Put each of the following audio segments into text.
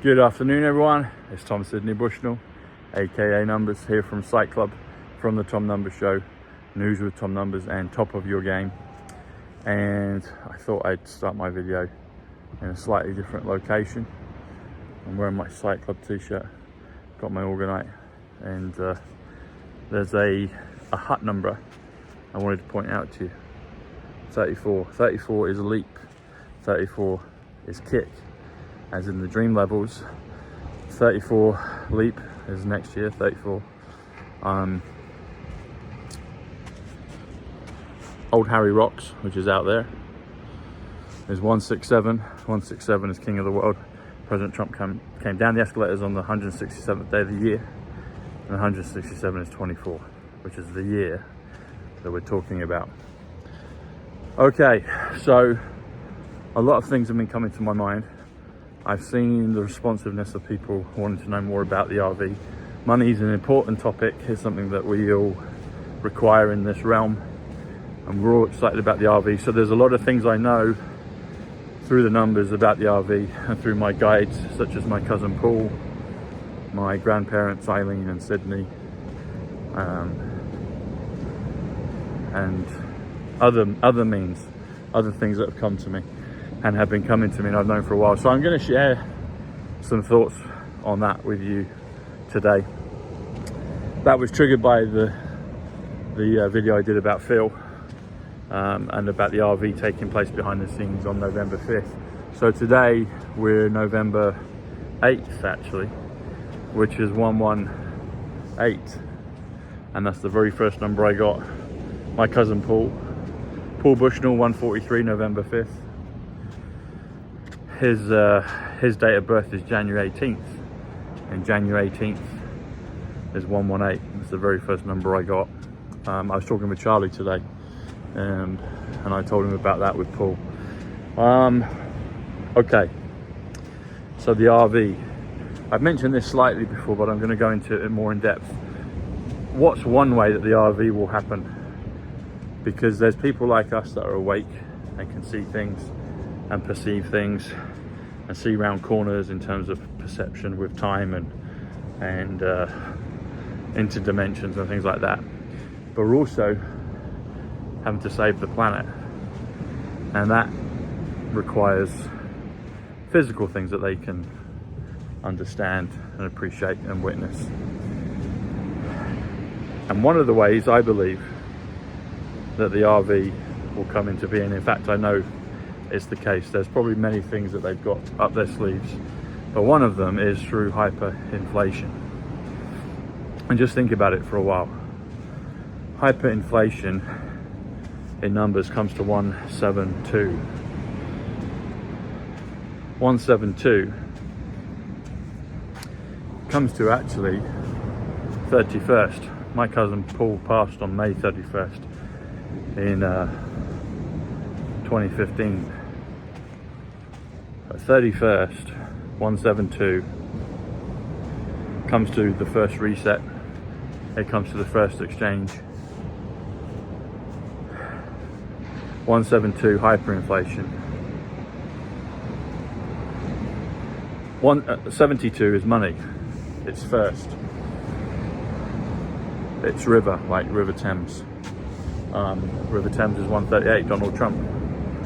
Good afternoon, everyone. It's Tom Sydney Bushnell, aka Numbers, here from Psych Club, from the Tom Numbers Show, news with Tom Numbers and top of your game. And I thought I'd start my video in a slightly different location. I'm wearing my Psych Club t-shirt, got my ORGONITE, and there's a hut number I wanted to point out to you. 34. 34 is leap. 34 is kick, as in the dream levels. 34 leap is next year. 34. Old Harry Rocks, which is out there, is 167. 167 is king of the world. President Trump came down the escalators on the 167th day of the year, and 167 is 24, which is the year that we're talking about. Okay, so a lot of things have been coming to my mind. I've seen the responsiveness of people wanting to know more about the RV. Money is an important topic. It's something that we all require in this realm, and we're all excited about the RV. So there's a lot of things I know through the numbers about the RV and through my guides, such as my cousin Paul, my grandparents Eileen and Sydney, and other things that have come to me and have been coming to me and I've known for a while. So I'm going to share some thoughts on that with you today. That was triggered by the video I did about Phil and about the RV taking place behind the scenes on November 5th. So today we're November 8th actually, which is 118, and that's the very first number I got. My cousin Paul Bushnell, 143, November 5th. His date of birth is January 18th, and January 18th is 118. It's the very first number I got. I was talking with Charlie today, and I told him about that with Paul. Okay, so the RV. I've mentioned this slightly before, but I'm going to go into it more in depth. What's one way that the RV will happen? Because there's people like us that are awake and can see things and perceive things and see round corners in terms of perception with time and interdimensions and things like that. But we're also having to save the planet, and that requires physical things that they can understand and appreciate and witness. And one of the ways I believe that the RV will come into being, in fact I know it's the case, there's probably many things that they've got up their sleeves, but one of them is through hyperinflation. And just think about it for a while. Hyperinflation in numbers comes to 172. 172 comes to actually 31st. My cousin Paul passed on May 31st in 2015. 31st, 172 comes to the first reset. It comes to the first exchange. 172 hyperinflation. 172 is money. It's first. It's river, like River Thames. River Thames is 138. Donald Trump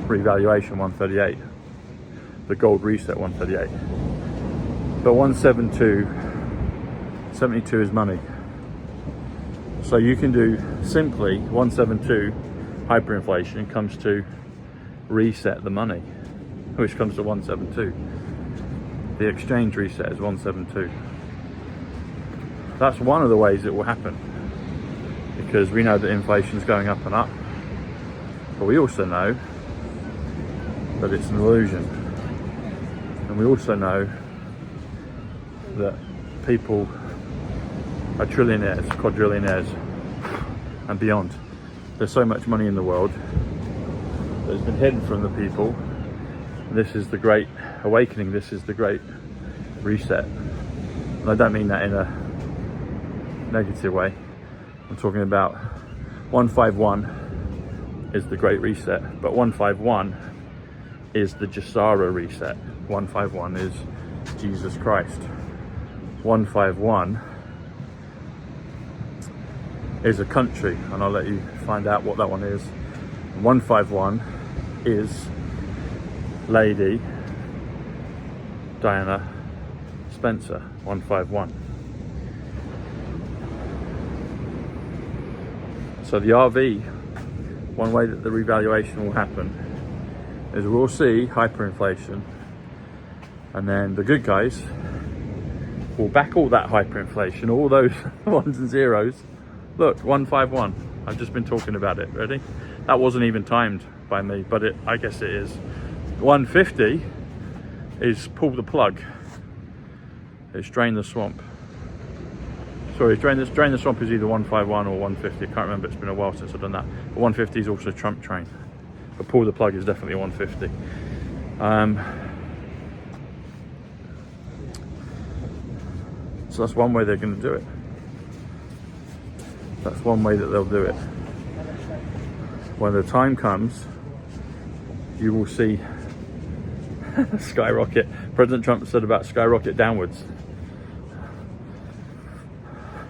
revaluation 138. The gold reset 138. But 172, 72 is money. So you can do simply 172 hyperinflation comes to reset the money, which comes to 172. The exchange reset is 172. That's one of the ways it will happen, because we know that inflation is going up and up, but we also know that it's an illusion, and we also know that people are trillionaires, quadrillionaires and beyond. There's so much money in the world that has been hidden from the people. This is the great awakening, this is the great reset, and I don't mean that in a negative way. I'm talking about 151 is the great reset, but 151 is the Jasara reset. 151 is Jesus Christ. 151 is a country, and I'll let you find out what that one is. 151 is Lady Diana Spencer. 151. So the RV, one way that the revaluation will happen is we'll see hyperinflation, and then the good guys will back all that hyperinflation, all those ones and zeros. Look, 151. I've just been talking about it. Ready? That wasn't even timed by me, but I guess it is. 150 is pull the plug. It's drain the swamp. Sorry, drain the swamp is either 151 or 150. I can't remember. It's been a while since I've done that. But 150 is also Trump train. But pull the plug is definitely 150. So that's one way they're going to do it. That's one way that they'll do it. When the time comes, you will see skyrocket. President Trump said about skyrocket downwards.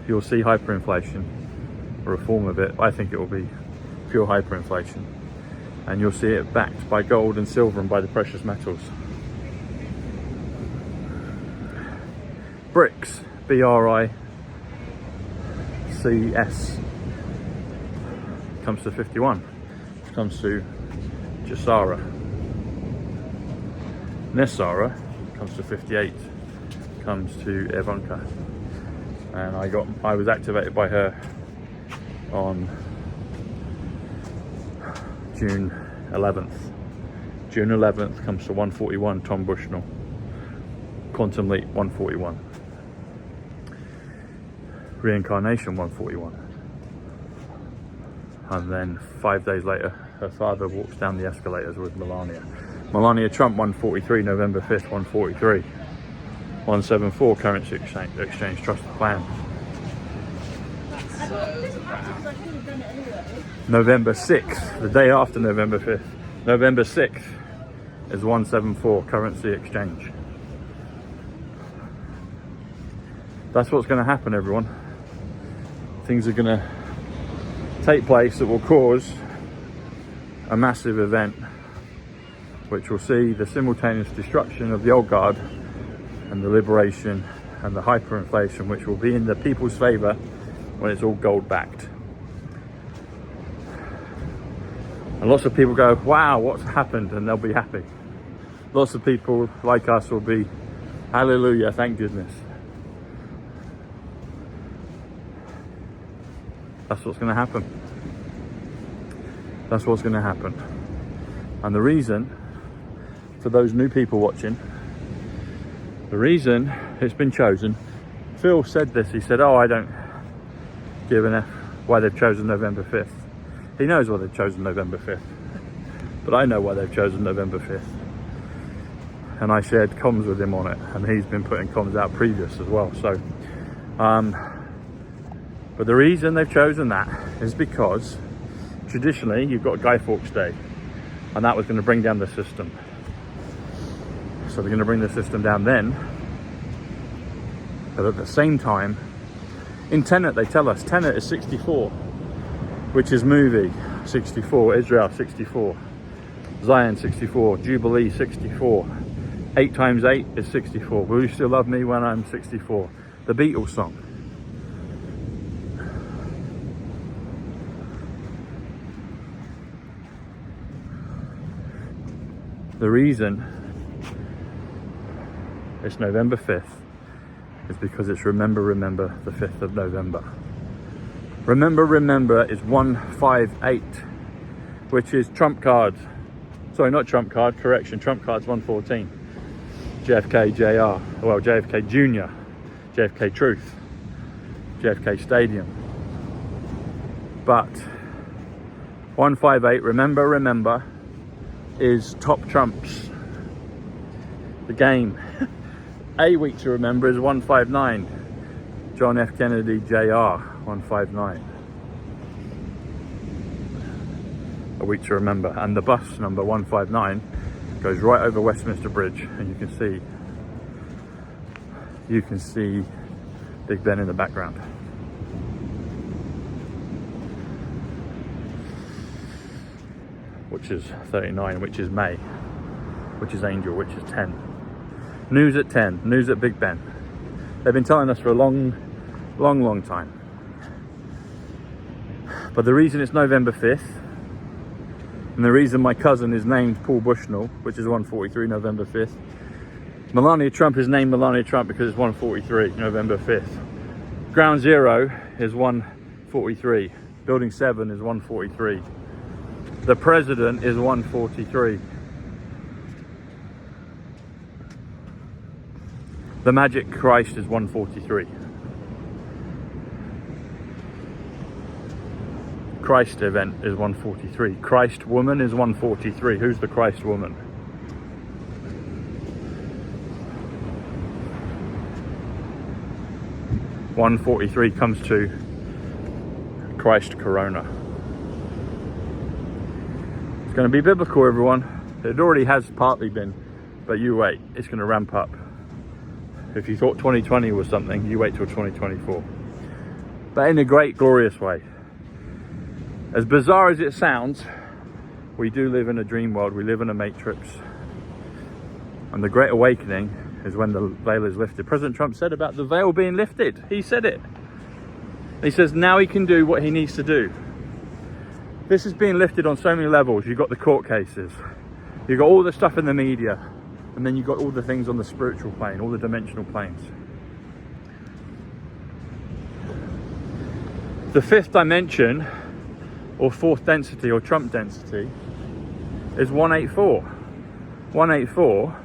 You'll see hyperinflation, or a form of it. I think it will be pure hyperinflation. And you'll see it backed by gold and silver and by the precious metals. BRICS, BRICS, comes to 51. Comes to Jasara. Nesara comes to 58. Comes to Ivanka. And I was activated by her on June 11th. June 11th comes to 141, Tom Bushnell. Quantum Leap 141. Reincarnation 141. And then 5 days later, her father walks down the escalators with Melania. Melania Trump 143, November 5th, 143. 174, currency exchange trust plan. November 6th, the day after November 5th. November 6th is 174, currency exchange. That's what's going to happen, everyone. Things are going to take place that will cause a massive event, which will see the simultaneous destruction of the old guard and the liberation and the hyperinflation, which will be in the people's favor when it's all gold backed. And lots of people go, wow, what's happened? And they'll be happy. Lots of people like us will be, hallelujah, thank goodness. That's what's going to happen. That's what's going to happen. And the reason, for those new people watching, the reason it's been chosen, Phil said this, he said, oh, I don't give an F why they've chosen November 5th. He knows why they've chosen November 5th. But I know why they've chosen November 5th. And I shared comms with him on it, and he's been putting comms out previous as well. So, but the reason they've chosen that is because traditionally you've got Guy Fawkes Day, and that was going to bring down the system. So they're going to bring the system down then. But at the same time, in Tenet they tell us Tenet is 64, which is movie 64, Israel 64, Zion 64, Jubilee 64, 8 times 8 is 64. Will you still love me when I'm 64? The Beatles song. The reason it's November 5th is because it's remember the 5th of November. Remember is 158, which is trump card. Sorry, not trump card, correction. Trump card's 114. JFK JR, well, JFK Jr., JFK Truth, JFK Stadium. But 158, remember, is top trumps. The game. A week to remember is 159. John F. Kennedy Jr. 159. A week to remember. And the bus number 159 goes right over Westminster Bridge, and you can see you can see Big Ben in the background. Which is 39, which is May, which is Angel, which is 10. News at 10, news at Big Ben. They've been telling us for a long time. But the reason it's November 5th, and the reason my cousin is named Paul Bushnell, which is 143 November 5th, Melania Trump is named Melania Trump because it's 143 November 5th. Ground Zero is 143. Building 7 is 143. The president is 143. The Magic Christ is 143. Christ event is 143. Christ woman is 143. Who's the Christ woman? $143 comes to Christ Corona. It's going to be biblical, everyone. It already has partly been, but you wait. It's going to ramp up. If you thought 2020 was something, you wait till 2024. But in a great, glorious way. As bizarre as it sounds, we do live in a dream world. We live in a matrix. And the Great Awakening is when the veil is lifted. President Trump said about the veil being lifted. He said it. He says now he can do what he needs to do. This is being lifted on so many levels. You've got the court cases. You've got all the stuff in the media. And then you've got all the things on the spiritual plane, all the dimensional planes. The fifth dimension, or fourth density, or Trump density, is 184. 184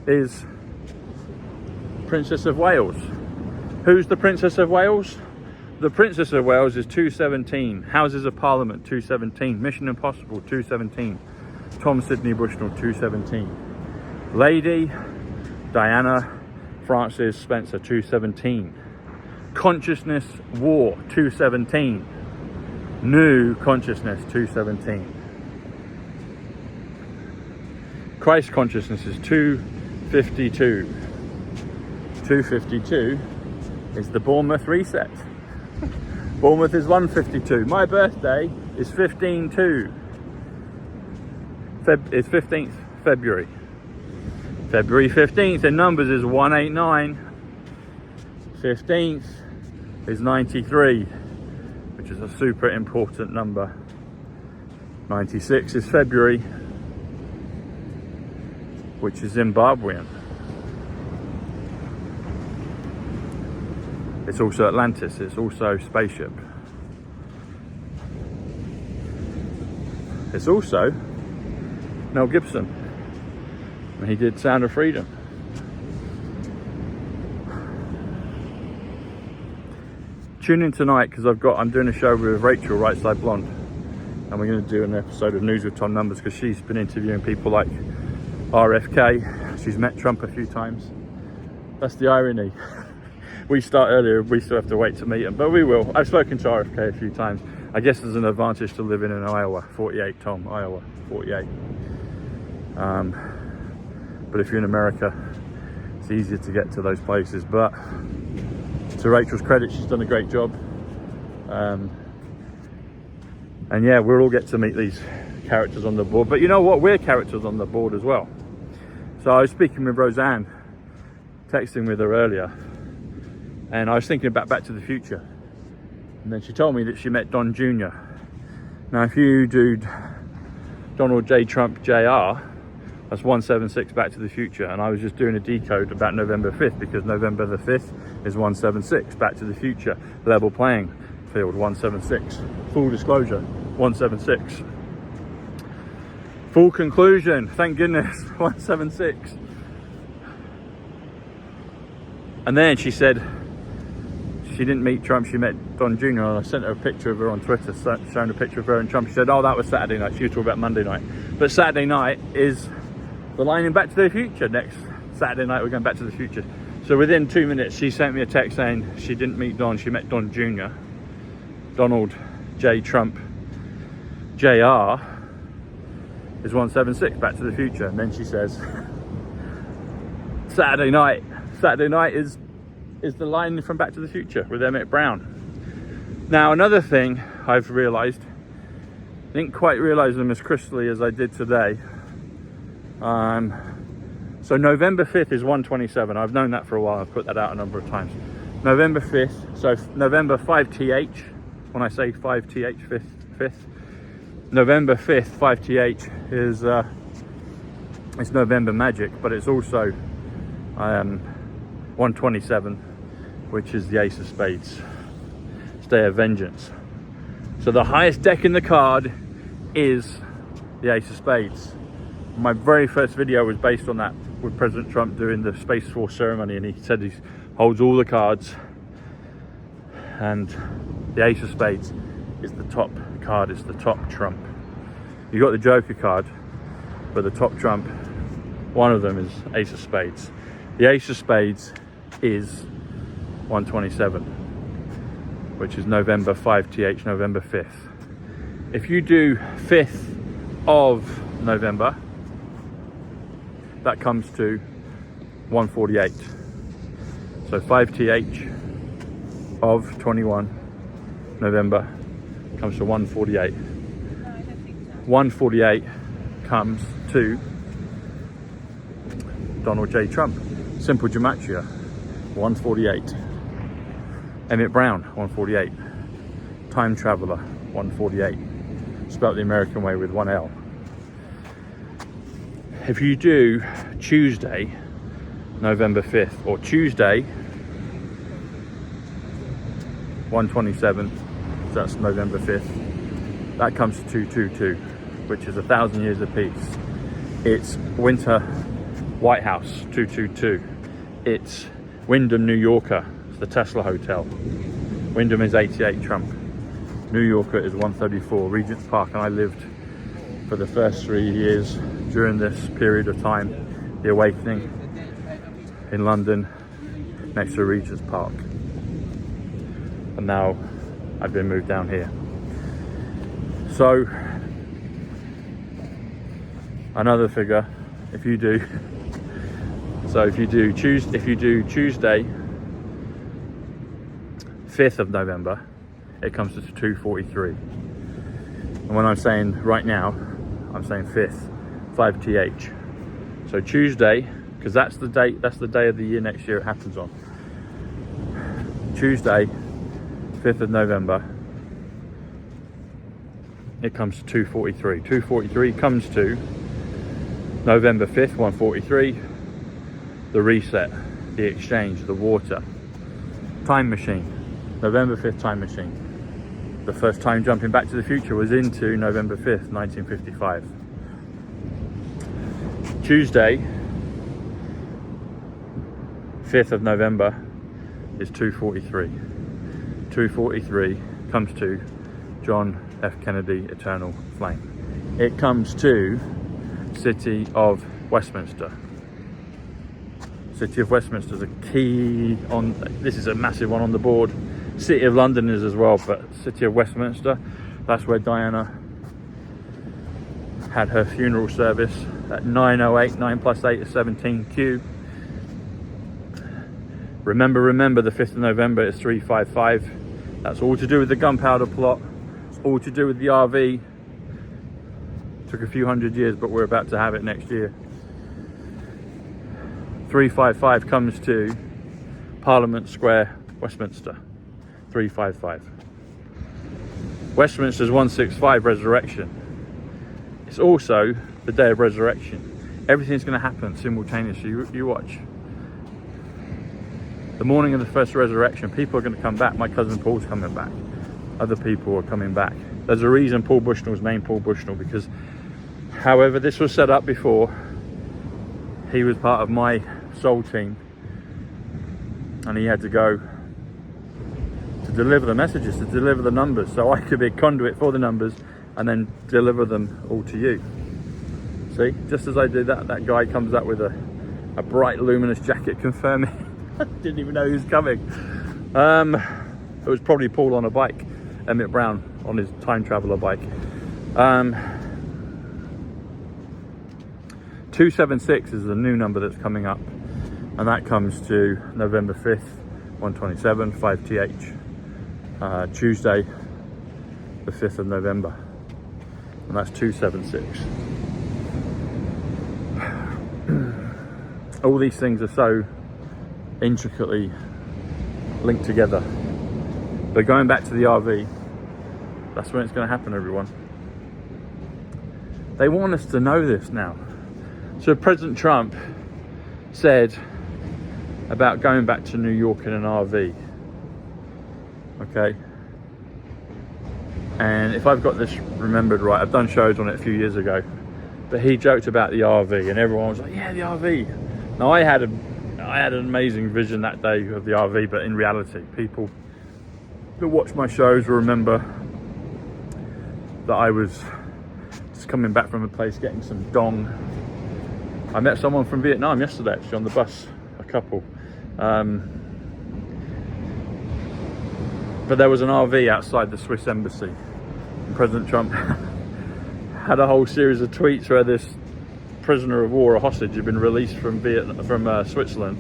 is Princess of Wales. Who's the Princess of Wales? The Princess of Wales is 217. Houses of Parliament, 217. Mission Impossible, 217. Tom Sidney Bushnell, 217. Lady Diana Francis Spencer, 217. Consciousness War, 217. New Consciousness, 217. Christ Consciousness is 252. 252 is the Bournemouth reset. Bournemouth is 152. My birthday is 15/2. It's 15th February. February 15th in numbers is 189. 15th is 93, which is a super important number. 96 is February, which is Zimbabwean. It's also Atlantis, it's also Spaceship. It's also Mel Gibson. And he did Sound of Freedom. Tune in tonight because I'm doing a show with Rachel, Right Side Blonde, and we're going to do an episode of News with Tom Numbers because she's been interviewing people like RFK. She's met Trump a few times. That's the irony. We start earlier, we still have to wait to meet him, but we will. I've spoken to RFK a few times. I guess there's an advantage to living in Iowa. 48, Tom, Iowa, 48. But if you're in America, it's easier to get to those places. But to Rachel's credit, she's done a great job. And yeah, we'll all get to meet these characters on the board. But you know what? We're characters on the board as well. So I was speaking with Roseanne, texting with her earlier, and I was thinking about Back to the Future. And then she told me that she met Don Jr. Now, if you do Donald J. Trump Jr., that's 176 Back to the Future. And I was just doing a decode about November 5th because November the 5th is 176 Back to the Future. Level playing field, 176. Full disclosure, 176. Full conclusion, thank goodness, 176. And then she said she didn't meet Trump, she met Don Jr. And I sent her a picture of her on Twitter, showing a picture of her and Trump. She said, oh, that was Saturday night. She was talking about Monday night. But Saturday night is the line in Back to the Future. Next Saturday night, we're going Back to the Future. So within 2 minutes, she sent me a text saying she didn't meet Don, she met Don Jr. Donald J. Trump Jr. is 176 Back to the Future. And then she says, Saturday night, Saturday night is the line from Back to the Future with Emmett Brown. Now, another thing I've realised, didn't quite realise them as crystally as I did today. So November 5th is 127. I've known that for a while. I've put that out a number of times. November 5th, so November 5th, when I say 5th, 5th, November 5th, 5th is, it's November magic, but it's also 127, which is the Ace of Spades, Day of Vengeance. So the highest deck in the card is the Ace of Spades. My very first video was based on that, with President Trump doing the Space Force ceremony, and he said he holds all the cards, and the Ace of Spades is the top card, it's the top trump. You got the Joker card, but the top trump, one of them is Ace of Spades. The Ace of Spades is 127, which is November 5th, November 5th. If you do 5th of November, that comes to 148. So 5th of 21 November comes to 148. 148 comes to Donald J. Trump. Simple gematria, 148. Emmett Brown, 148. Time Traveler, 148. Spelt the American way with one L. If you do Tuesday, November 5th, or Tuesday, 127, so that's November 5th, that comes to 222, which is 1,000 years apiece. It's Winter White House, 222. It's Wyndham, New Yorker, the Tesla Hotel. Wyndham is 88 Trump. New Yorker is 134, Regent's Park, and I lived for the first 3 years during this period of time, the Awakening, in London, next to Regent's Park. And now I've been moved down here. So, another figure, if you do Tuesday, 5th of November, it comes to 243. And when I'm saying right now, I'm saying 5th, 5th. So Tuesday, because that's the day of the year next year it happens on. Tuesday, 5th of November, it comes to 243. 243 comes to November 5th, 143, the reset, the exchange, the water, time machine, November 5th time machine. The first time jumping Back to the Future was into November 5th, 1955. Tuesday, 5th of November is 243. 243 comes to John F. Kennedy, Eternal Flame. It comes to City of Westminster. City of Westminster is a key on, this is a massive one on the board. City of London is as well, but City of Westminster, that's where Diana had her funeral service at 9:08, 9 plus 8 is 17Q. Remember, the 5th of November is 355. That's all to do with the gunpowder plot. It's all to do with the RV. Took a few hundred years, but we're about to have it next year. 355 comes to Parliament Square, Westminster. 355. Westminster's 165, Resurrection. It's also the day of resurrection. Everything's going to happen simultaneously. You watch. The morning of the first resurrection, people are going to come back. My cousin Paul's coming back. Other people are coming back. There's a reason Paul Bushnell was named Paul Bushnell, because however this was set up before, he was part of my soul team, and he had to go to deliver the messages, to deliver the numbers, so I could be a conduit for the numbers and then deliver them all to you. See, just as I did that guy comes up with a bright luminous jacket confirming. I didn't even know he was coming. It was probably Paul on a bike, Emmett Brown on his time traveler bike. 276 is the new number that's coming up. And that comes to November 5th, 127, 5th. Tuesday, the 5th of November. And that's 276. All these things are so intricately linked together. But going back to the RV, that's when it's going to happen, everyone. They want us to know this now. So President Trump said about going back to New York in an RV. Okay. And if I've got this remembered right, I've done shows on it a few years ago, but he joked about the RV and everyone was like, yeah, the RV. Now I had an amazing vision that day of the RV, but in reality, people that watch my shows will remember that I was just coming back from a place getting some dong. I met someone from Vietnam yesterday actually on the bus, a couple. But there was an RV outside the Swiss embassy. And President Trump had a whole series of tweets where this prisoner of war, a hostage, had been released from Switzerland,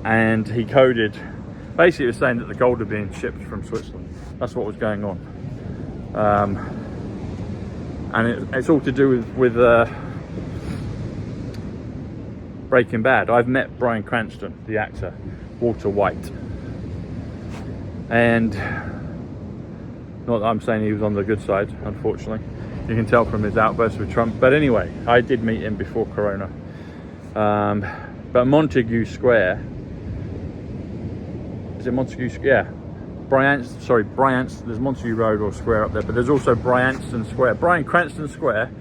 and he coded. Basically, it was saying that the gold had been shipped from Switzerland. That's what was going on, and it's all to do with Breaking Bad. I've met Bryan Cranston, the actor, Walter White. And not that I'm saying he was on the good side, unfortunately. You can tell from his outbursts with Trump. But anyway, I did meet him before Corona. But Montague Square, is it Montague Square? Yeah. Bryanston, there's Montague Road or Square up there, but there's also Bryanston Square. Bryan Cranston Square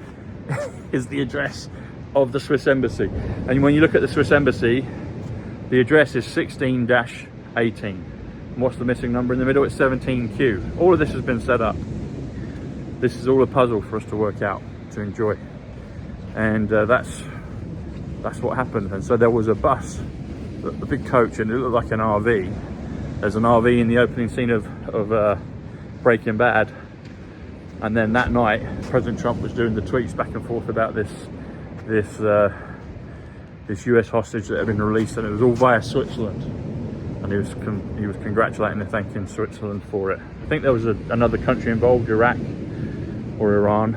is the address of the Swiss Embassy. And when you look at the Swiss Embassy, the address is 16-18. What's the missing number in the middle? It's 17Q. All of this has been set up. This is all a puzzle for us to work out, to enjoy. And that's what happened. And so there was a bus, a big coach, and it looked like an RV. There's an RV in the opening scene of Breaking Bad. And then that night, President Trump was doing the tweets back and forth about this US hostage that had been released, and it was all via Switzerland. And he was congratulating and thanking Switzerland for it. I think there was another country involved, Iraq or Iran.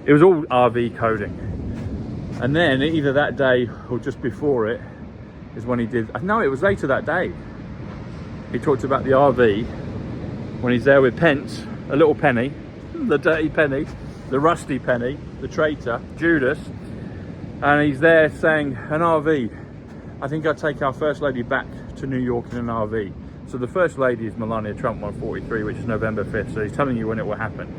It was all RV coding. And then either that day or just before it is when he did, no, it was later that day. He talked about the RV when he's there with Pence, a little penny, the dirty penny, the rusty penny, the traitor, Judas. And he's there saying, an RV. I think I'd take our First Lady back to New York in an RV. So the First Lady is Melania Trump, 143, which is November 5th. So he's telling you when it will happen.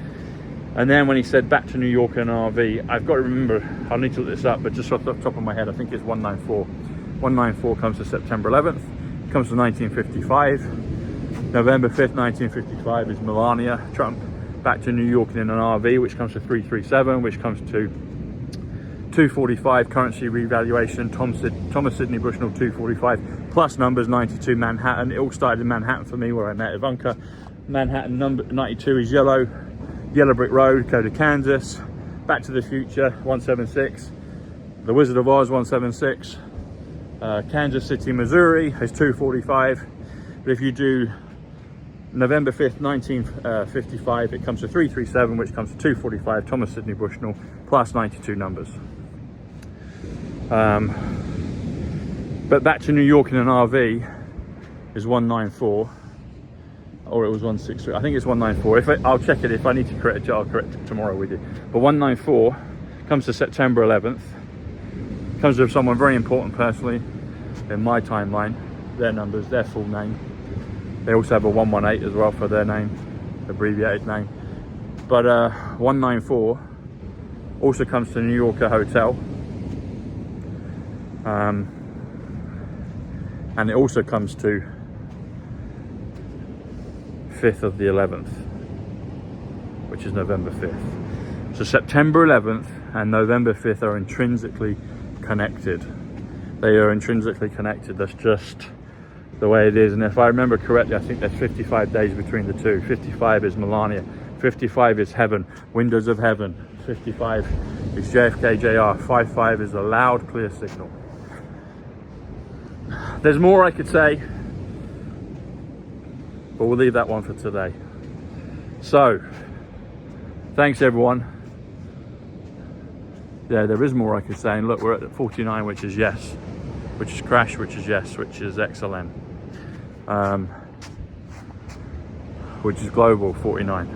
And then when he said back to New York in an RV, I've got to remember, I'll need to look this up, but just off the top of my head, I think it's 194. 194 comes to September 11th, comes to 1955. November 5th, 1955 is Melania Trump back to New York in an RV, which comes to 337, which comes to 245 currency revaluation, Thomas Sidney Bushnell 245, plus numbers 92 Manhattan. It all started in Manhattan for me, where I met Ivanka. Manhattan number 92 is Yellow Brick Road, go to Kansas. Back to the Future 176, The Wizard of Oz 176, Kansas City, Missouri is 245. But if you do November 5th, 1955, it comes to 337, which comes to 245 Thomas Sidney Bushnell, plus 92 numbers. But back to New York in an RV is 194, or it was 163. I think it's 194. I'll check it. If I need to correct it, I'll correct it tomorrow with you. But 194 comes to September 11th. Comes with someone very important personally in my timeline. Their numbers, their full name. They also have a 118 as well for their name, abbreviated name. But 194 also comes to New Yorker Hotel. And it also comes to 5th of the 11th, which is November 5th. So September 11th and November 5th are intrinsically connected. They are intrinsically connected. That's just the way it is. And if I remember correctly, I think there's 55 days between the two. 55 is Melania, 55 is heaven, windows of heaven, 55 is JFK JR, 55 is a loud, clear signal. There's more I could say, but we'll leave that one for today. So, thanks everyone. Yeah, there is more I could say, and look, we're at 49, which is yes, which is crash, which is yes, which is XLM, which is global 49.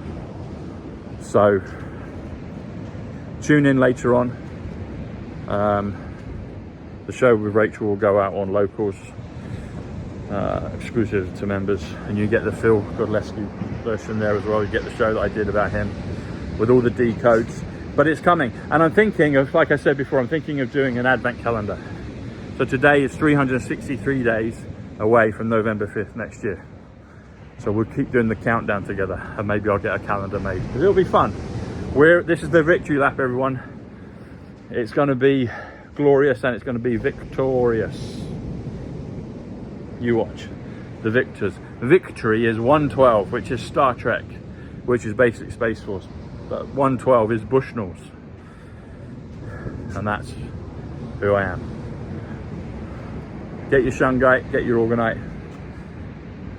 So, tune in later on. The show with Rachel will go out on locals, exclusive to members, and you get the Phil Godleski version there as well. You get the show that I did about him with all the decodes, but it's coming. And I'm thinking of, like I said before, I'm thinking of doing an advent calendar. So today is 363 days away from November 5th next year. So we'll keep doing the countdown together, and maybe I'll get a calendar made, because it'll be fun. This is the victory lap, everyone. It's going to be glorious, and it's going to be victorious. You watch. The victors. Victory is 112, which is Star Trek, which is basic Space Force. But 112 is Bushnells. And that's who I am. Get your shungite, get your orgonite,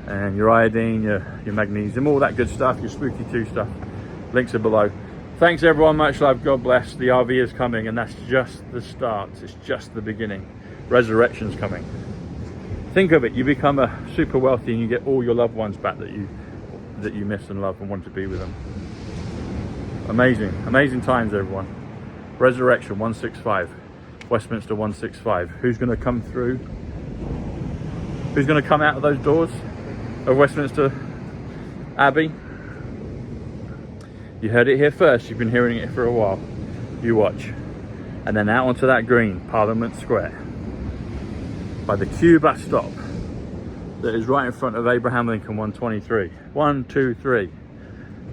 and your iodine, your magnesium, all that good stuff, your spooky 2 stuff. Links are below. Thanks everyone, much love, God bless. The RV is coming, and that's just the start. It's just the beginning. Resurrection's coming. Think of it, you become a super wealthy and you get all your loved ones back that you miss and love and want to be with them. Amazing, amazing times everyone. Resurrection 165, Westminster 165. Who's going to come through? Who's going to come out of those doors of Westminster Abbey? You heard it here first, you've been hearing it for a while. You watch. And then out onto that green, Parliament Square, by the Q bus stop that is right in front of Abraham Lincoln 123. 1, 2, 3.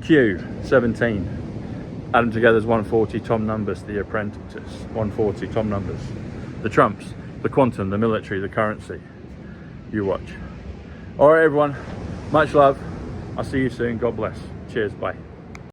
Q 17. Add them together is 140, Tom Numbers, the apprentices. 140, Tom Numbers. The Trumps, the quantum, the military, the currency. You watch. All right, everyone. Much love. I'll see you soon. God bless. Cheers. Bye.